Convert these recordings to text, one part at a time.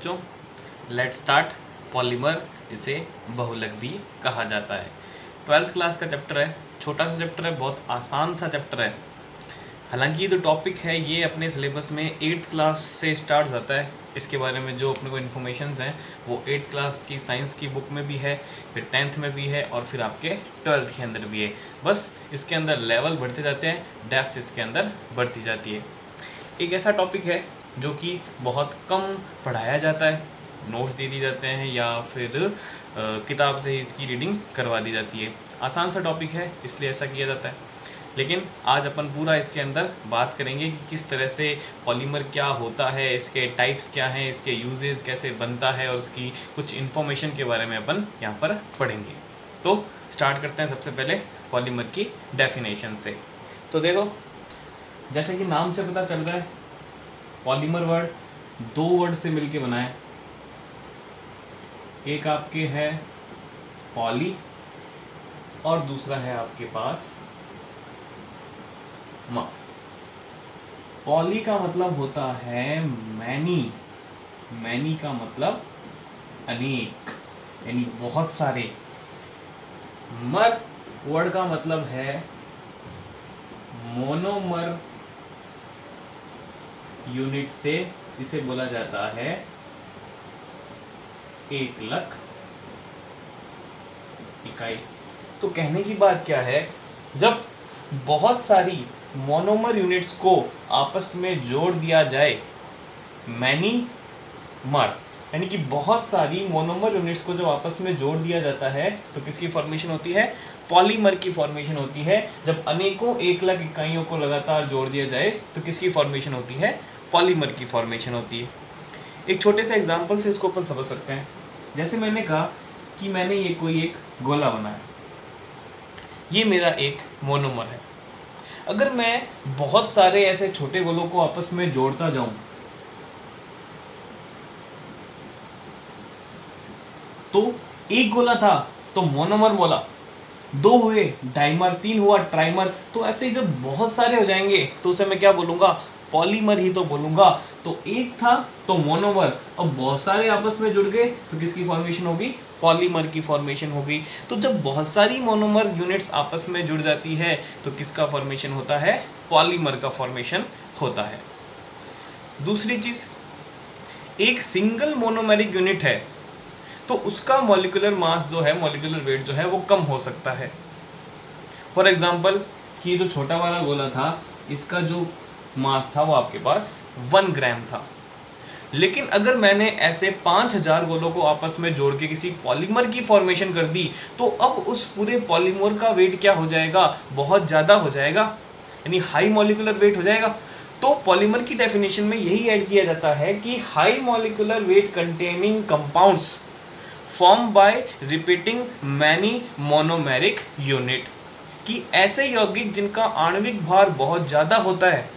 बच्चों, let start polymer, जिसे बहुलक भी कहा जाता है। 12th क्लास का चैप्टर है, छोटा सा चैप्टर है, बहुत आसान सा चैप्टर है। हालांकि ये जो टॉपिक है ये अपने सिलेबस में 8th क्लास से स्टार्ट होता है। इसके बारे में जो अपने को इन्फॉर्मेशंस हैं वो 8th क्लास की साइंस की बुक में भी है, फिर 10th में भी है और फिर आपके 12th के अंदर भी है। बस इसके अंदर लेवल बढ़ते जाते हैं, डेप्थ इसके अंदर बढ़ती जाती है। एक ऐसा टॉपिक है जो कि बहुत कम पढ़ाया जाता है, नोट्स दे दिए जाते हैं या फिर किताब से ही इसकी रीडिंग करवा दी जाती है। आसान सा टॉपिक है इसलिए ऐसा किया जाता है। लेकिन आज अपन पूरा इसके अंदर बात करेंगे कि किस तरह से पॉलीमर क्या होता है, इसके टाइप्स क्या हैं, इसके यूजेस कैसे बनता है और उसकी कुछ इन्फॉर्मेशन के बारे में अपन यहाँ पर पढ़ेंगे। तो स्टार्ट करते हैं सबसे पहले पॉलीमर की डेफिनेशन से। तो देखो, जैसे कि नाम से पता चल रहा है, पॉलीमर वर्ड दो वर्ड से मिलके बना है। एक आपके है पॉली और दूसरा है आपके पास मर। पॉली का मतलब होता है मैनी, मैनी का मतलब अनेक, यानी बहुत सारे। मर वर्ड का मतलब है मोनोमर यूनिट से, इसे बोला जाता है एकलक इकाई। तो कहने की बात क्या है, जब बहुत सारी मोनोमर यूनिट्स को आपस में जोड़ दिया जाए, मैनी मर, यानी कि बहुत सारी मोनोमर यूनिट्स को जब आपस में जोड़ दिया जाता है तो किसकी फॉर्मेशन होती है? पॉलीमर की फॉर्मेशन होती है। जब अनेकों एकलक इकाइयों को लगातार जोड़ दिया जाए तो किसकी फॉर्मेशन होती है? पॉलीमर की फॉर्मेशन होती है। एक छोटे से एग्जांपल से इसको अपन समझ सकते हैं। जैसे मैंने कहा कि मैंने ये कोई एक गोला बनाया, ये मेरा एक मोनोमर है। अगर मैं बहुत सारे ऐसे छोटे गोलों को आपस में जोड़ता जाऊं तो एक गोला था तो मोनोमर बोला, दो हुए डाइमर, तीन हुआ ट्राइमर। तो ऐसे ही जब बहुत सारे हो जाएंगे तो उसे मैं क्या बोलूंगा? पॉलीमर ही तो बोलूंगा। तो एक था तो मोनोमर, अब बहुत सारे आपस में जुड़ गए तो किसकी फॉर्मेशन होगी? पॉलीमर की फॉर्मेशन होगी। तो जब बहुत सारी मोनोमर यूनिट्स आपस में जुड़ जाती है तो किसका फॉर्मेशन होता है? पॉलीमर का फॉर्मेशन होता है। दूसरी चीज, एक सिंगल मोनोमेरिक यूनिट है तो उसका मॉलिक्यूलर मास जो है, मॉलिक्यूलर वेट जो है वो कम हो सकता है। फॉर एग्जाम्पल कि जो छोटा वाला गोला था, इसका जो मास था वो आपके पास 1 ग्राम था। लेकिन अगर मैंने ऐसे 5000 गोलों को आपस में जोड़ के किसी पॉलीमर की फॉर्मेशन कर दी तो अब उस पूरे पॉलीमर का वेट क्या हो जाएगा? बहुत ज़्यादा हो जाएगा, यानी हाई मॉलिक्यूलर वेट हो जाएगा। तो पॉलीमर की डेफिनेशन में यही ऐड किया जाता है कि high molecular weight containing compounds form by repeating many monomeric unit, कि ऐसे यौगिक जिनका आणविक भार बहुत ज़्यादा होता है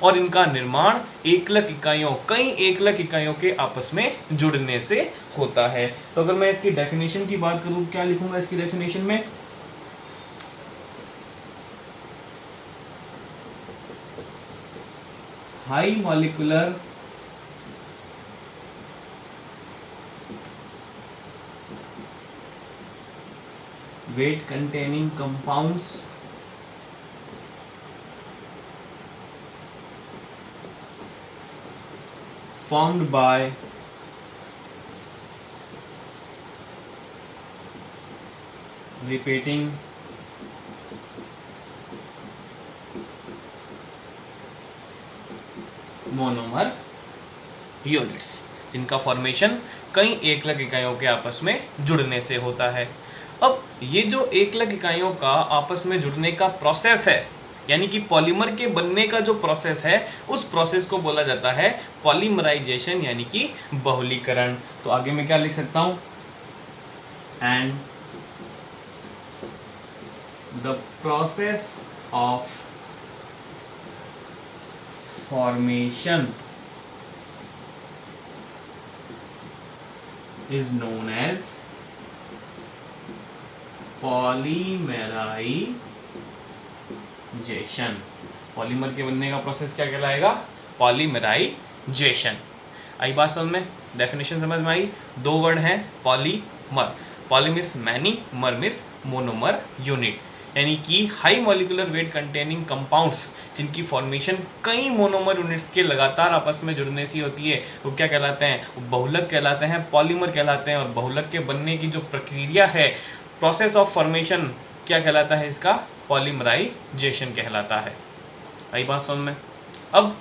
और इनका निर्माण एकलक इकाइयों, कई एकलक इकाइयों के आपस में जुड़ने से होता है। तो अगर मैं इसकी डेफिनेशन की बात करूं, क्या लिखूंगा इसकी डेफिनेशन में? High molecular weight containing compounds formed by repeating monomer units, जिनका फॉर्मेशन कई एकलक इकाइयों के आपस में जुड़ने से होता है। अब ये जो एकलक इकाइयों का आपस में जुड़ने का प्रोसेस है, यानी कि पॉलीमर के बनने का जो प्रोसेस है, उस प्रोसेस को बोला जाता है पॉलीमराइजेशन, यानी कि बहुलीकरण। तो आगे मैं क्या लिख सकता हूं? And the process of formation is known as polymerisation. Polymer के बनने का प्रोसेस क्या कहलाएगा? पॉलीमराइजेशन। आई बात समझ में, डेफिनेशन समझ में आई। दो वर्ड हैं पॉलीमर, पॉली मीन्स मैनी, मर मीन्स मोनोमर यूनिट, यानी कि high molecular weight containing compounds जिनकी फॉर्मेशन कई मोनोमर यूनिट्स के लगातार आपस में जुड़ने से होती है, वो क्या कहलाते हैं, वो बहुलक कहलाते हैं, पॉलीमर कहलाते हैं। और बहुलक के बनने की जो प्रक्रिया है, प्रोसेस ऑफ फॉर्मेशन, क्या कहलाता है इसका, पॉलीमराइजेशन कहलाता है। आई बात समझ में। अब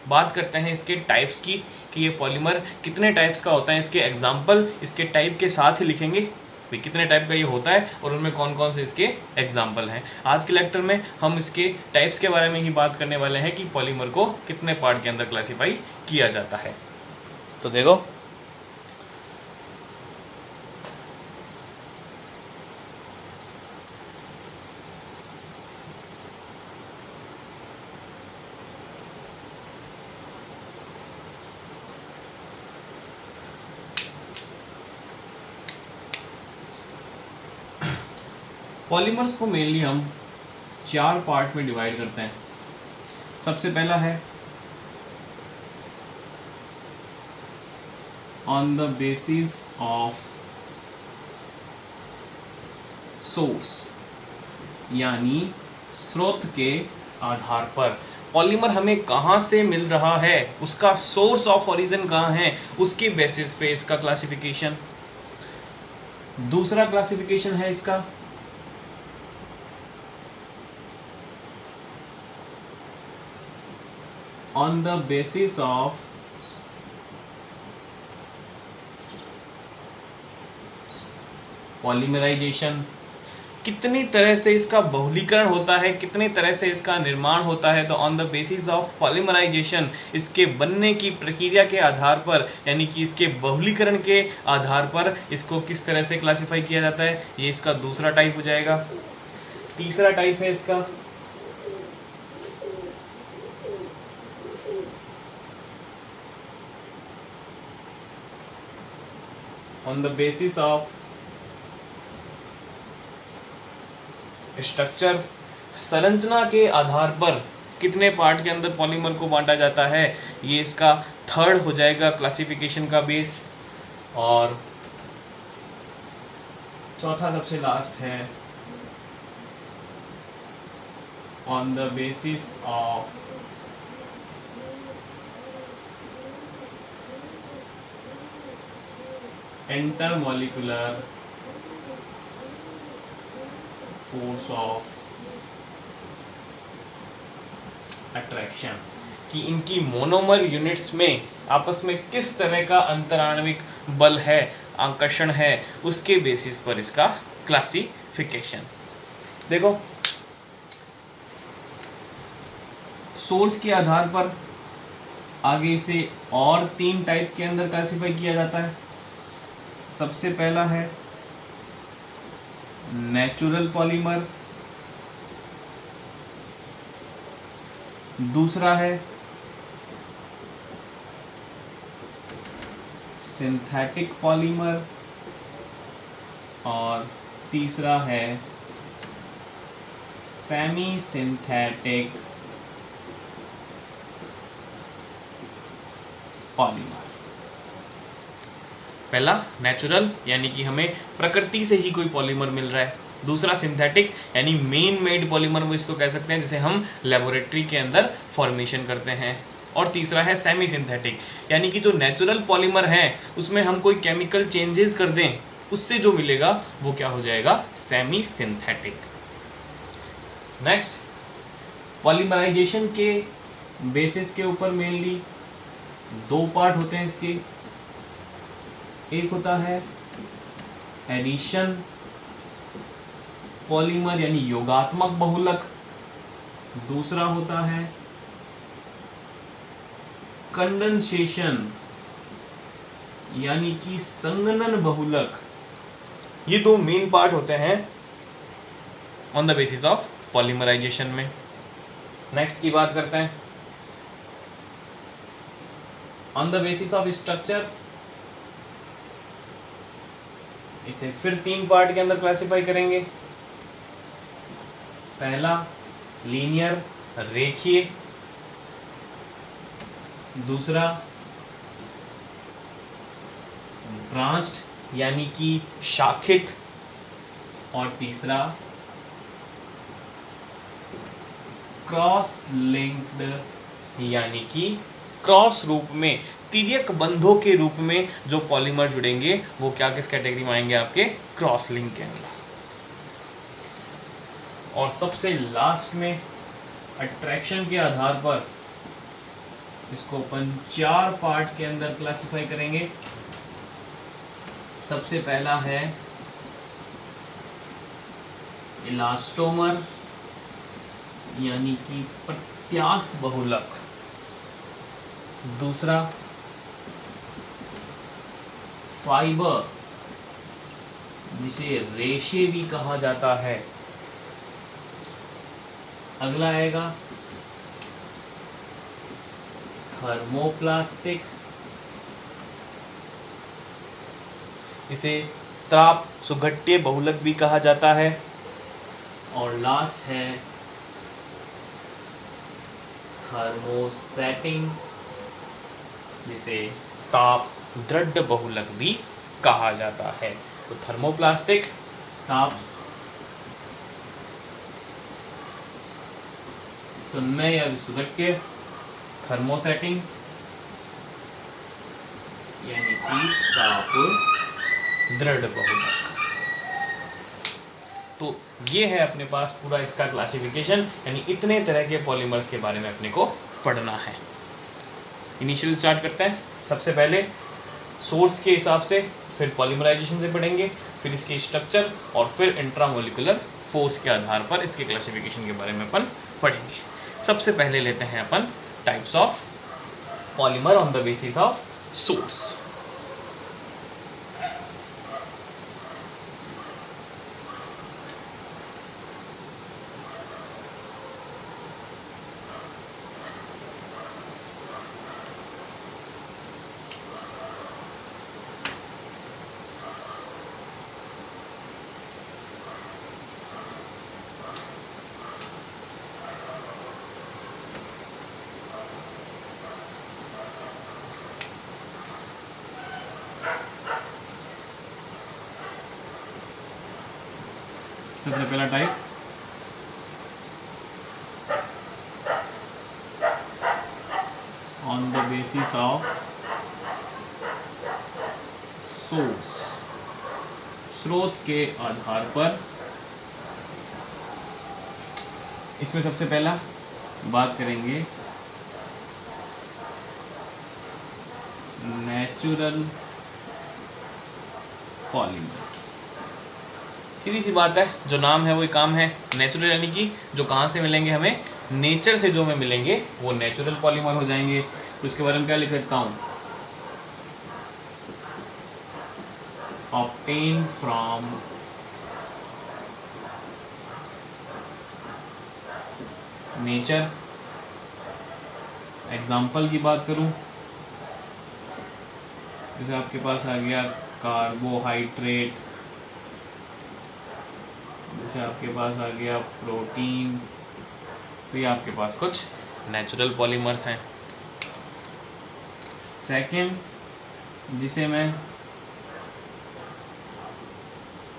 बात करते हैं इसके टाइप्स की, कि ये पॉलीमर कितने टाइप्स का होता है। इसके एग्जाम्पल इसके टाइप के साथ ही लिखेंगे, भाई कितने टाइप का ये होता है और उनमें कौन कौन से इसके एग्जाम्पल हैं। आज के लेक्चर में हम इसके टाइप्स के बारे में ही बात करने वाले हैं कि पॉलीमर को कितने पार्ट के अंदर क्लासीफाई किया जाता है। तो देखो, पॉलीमर्स को मेनली हम 4 पार्ट में डिवाइड करते हैं। सबसे पहला है on the basis of source, यानी स्रोत के आधार पर। पॉलीमर हमें कहाँ से मिल रहा है, उसका सोर्स ऑफ ओरिजिन कहाँ है, उसके बेसिस पे इसका क्लासिफिकेशन। दूसरा क्लासिफिकेशन है इसका on the basis of polymerization, कितनी तरह से इसका बहुलीकरण होता है, कितनी तरह से इसका निर्माण होता है। तो on the basis of polymerisation, इसके बनने की प्रक्रिया के आधार पर, यानी कि इसके बहुलीकरण के आधार पर इसको किस तरह से क्लासिफाई किया जाता है, ये इसका दूसरा टाइप हो जाएगा। तीसरा टाइप है इसका on the basis of structure, संरचना के आधार पर कितने पार्ट के अंदर पॉलीमर को बांटा जाता है, ये इसका थर्ड हो जाएगा क्लासिफिकेशन का बेस। और चौथा सबसे लास्ट है on the basis of intermolecular force of attraction, कि इनकी मोनोमर यूनिट्स में आपस में किस तरह का अंतराण्विक बल है, आकर्षण है, उसके बेसिस पर इसका क्लासिफिकेशन। देखो, सोर्स के आधार पर आगे इसे और 3 टाइप के अंदर क्लासिफाई किया जाता है। सबसे पहला है नेचुरल पॉलीमर, दूसरा है सिंथेटिक पॉलीमर, और तीसरा है सेमी सिंथेटिक पॉलीमर। पहला नेचुरल, यानी कि हमें प्रकृति से ही कोई पॉलीमर मिल रहा है। दूसरा सिंथेटिक, यानी मेन मेड पॉलीमर वो इसको कह सकते हैं, जिसे हम लेबोरेटरी के अंदर फॉर्मेशन करते हैं। और तीसरा है सेमी सिंथेटिक, यानी कि जो नेचुरल पॉलीमर है उसमें हम कोई केमिकल चेंजेस कर दें, उससे जो मिलेगा वो क्या हो जाएगा, सेमी सिंथेटिक। नेक्स्ट, पॉलीमराइजेशन के बेसिस के ऊपर मेनली 2 पार्ट होते हैं इसके। एक होता है एडिशन पॉलीमर, यानी योगात्मक बहुलक। दूसरा होता है कंडेंसेशन, यानी कि संघनन बहुलक। ये 2 मेन पार्ट होते हैं on the basis of polymerisation में। नेक्स्ट की बात करते हैं on the basis of structure. इसे फिर 3 पार्ट के अंदर क्लासिफाई करेंगे। पहला लीनियर, रेखीय। दूसरा ब्रांच्ड यानी कि शाखित, और तीसरा क्रॉस लिंक्ड यानी कि क्रॉस रूप में, तिर्यक बंधों के रूप में जो पॉलीमर जुड़ेंगे वो क्या किस कैटेगरी में आएंगे, आपके क्रॉस लिंक के अंदर। और सबसे लास्ट में अट्रैक्शन के आधार पर इसको अपन 4 पार्ट के अंदर क्लासिफाई करेंगे। सबसे पहला है इलास्टोमर यानी कि प्रत्यास्थ बहुलक, दूसरा फाइबर जिसे रेशे भी कहा जाता है, अगला आएगा थर्मोप्लास्टिक, इसे ताप सुघट्य बहुलक भी कहा जाता है, और लास्ट है थर्मोसेटिंग जिसे ताप दृढ़ बहुलक भी कहा जाता है। तो थर्मोप्लास्टिक, ताप सुन्नय या विसुगट्य, थर्मोसेटिंग यानी कि ताप दृढ़ बहुलक। तो ये है अपने पास पूरा इसका क्लासिफिकेशन, यानी इतने तरह के पॉलीमर्स के बारे में अपने को पढ़ना है। इनिशियल स्टार्ट करते हैं। सबसे पहले सोर्स के हिसाब से, फिर पॉलीमराइजेशन से पढ़ेंगे, फिर इसके स्ट्रक्चर, और फिर इंट्रामोलिकुलर फोर्स के आधार पर इसके क्लासिफिकेशन के बारे में अपन पढ़ेंगे। सबसे पहले लेते हैं अपन types of polymer on the basis of source. सबसे पहला type on the basis of source, स्रोत के आधार पर। इसमें सबसे पहला बात करेंगे नेचुरल पॉलीमर। सीधी सी बात है, जो नाम है वही काम है। नेचुरल यानी कि जो कहाँ से मिलेंगे, हमें नेचर से जो हमें मिलेंगे वो नेचुरल पॉलीमर हो जाएंगे। तो इसके बारे में क्या लिख सकता हूँ, ऑब्टेन फ्रॉम नेचर। एग्जाम्पल की बात करूँ, जैसे आपके पास आ गया कार्बोहाइड्रेट, जैसे आपके पास आ गया प्रोटीन, तो ये आपके पास कुछ नेचुरल पॉलीमर्स हैं। सेकंड, जिसे मैं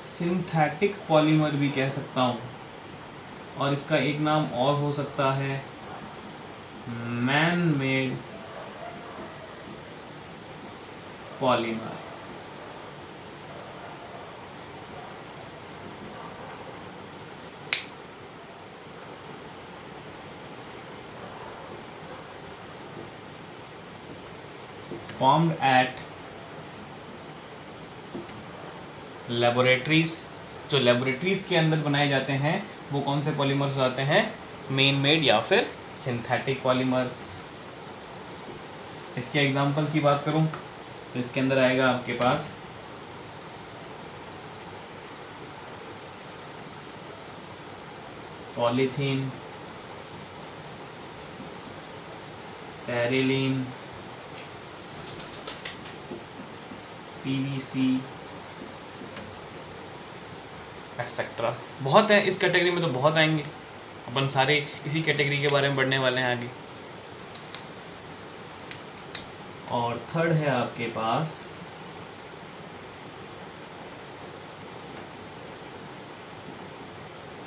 सिंथेटिक पॉलीमर भी कह सकता हूँ, और इसका एक नाम और हो सकता है man made polymer. formed at laboratories, जो लेबोरेटरीज के अंदर बनाए जाते हैं वो कौन से पॉलीमर्स आते हैं, मेन मेड या फिर सिंथेटिक पॉलीमर। इसके एग्जांपल की बात करूं तो इसके अंदर आएगा आपके पास पॉलीथीन, टेरेलिन, पीवीसी एक्सेट्रा। बहुत है इस कैटेगरी में, तो बहुत आएंगे, अपन सारे इसी कैटेगरी के बारे में पढ़ने वाले हैं आगे। और थर्ड है आपके पास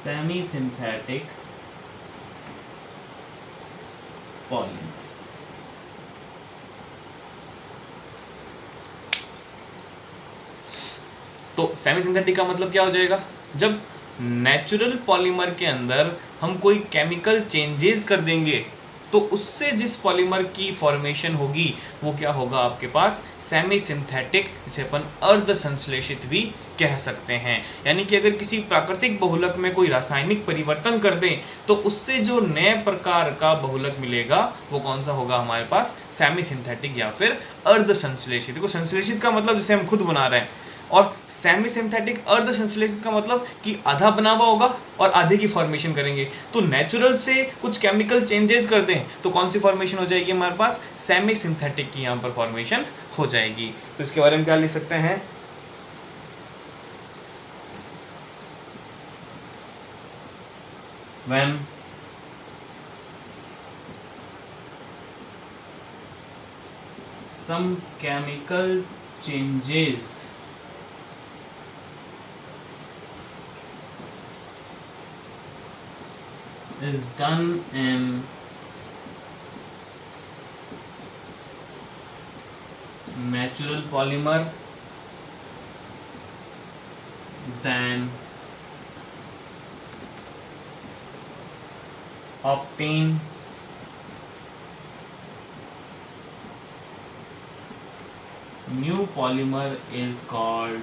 सेमी सिंथेटिक पॉलीमर। तो सेमी सिंथेटिक का मतलब क्या हो जाएगा? जब नेचुरल पॉलीमर के अंदर हम कोई केमिकल चेंजेस कर देंगे तो उससे जिस पॉलीमर की फॉर्मेशन होगी वो क्या होगा आपके पास? सेमी सिंथेटिक, जिसे अपन अर्ध संश्लेषित भी कह सकते हैं। यानी कि अगर किसी प्राकृतिक बहुलक में कोई रासायनिक परिवर्तन कर दें तो उससे जो नए प्रकार का बहुलक मिलेगा वो कौन सा होगा हमारे पास? सेमी सिंथेटिक या फिर अर्ध संश्लेषित। देखो संश्लेषित का मतलब जैसे हम खुद बना रहे हैं, और सेमी सिंथेटिक अर्ध संश्लेषित का मतलब कि आधा बना हुआ होगा और आधे की फॉर्मेशन करेंगे। तो नेचुरल से कुछ केमिकल चेंजेस करते हैं तो कौन सी फॉर्मेशन हो जाएगी हमारे पास? सेमी सिंथेटिक की यहाँ पर फॉर्मेशन हो जाएगी। तो इसके बारे में क्या लिख सकते हैं? When some chemical changes is done in natural polymer, then obtain new polymer is called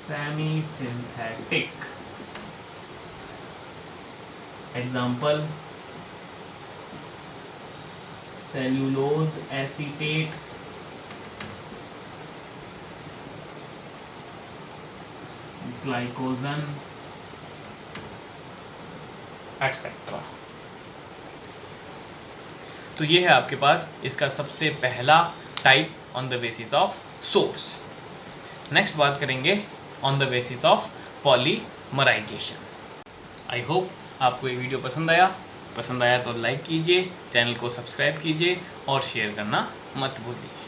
semi-synthetic. Example: cellulose acetate, glycogen, etc. तो ये है आपके पास इसका सबसे पहला type on the basis of source. Next बात करेंगे on the basis of polymerisation. I hope आपको ये वीडियो पसंद आया तो लाइक कीजिए, चैनल को सब्सक्राइब कीजिए और शेयर करना मत भूलिए।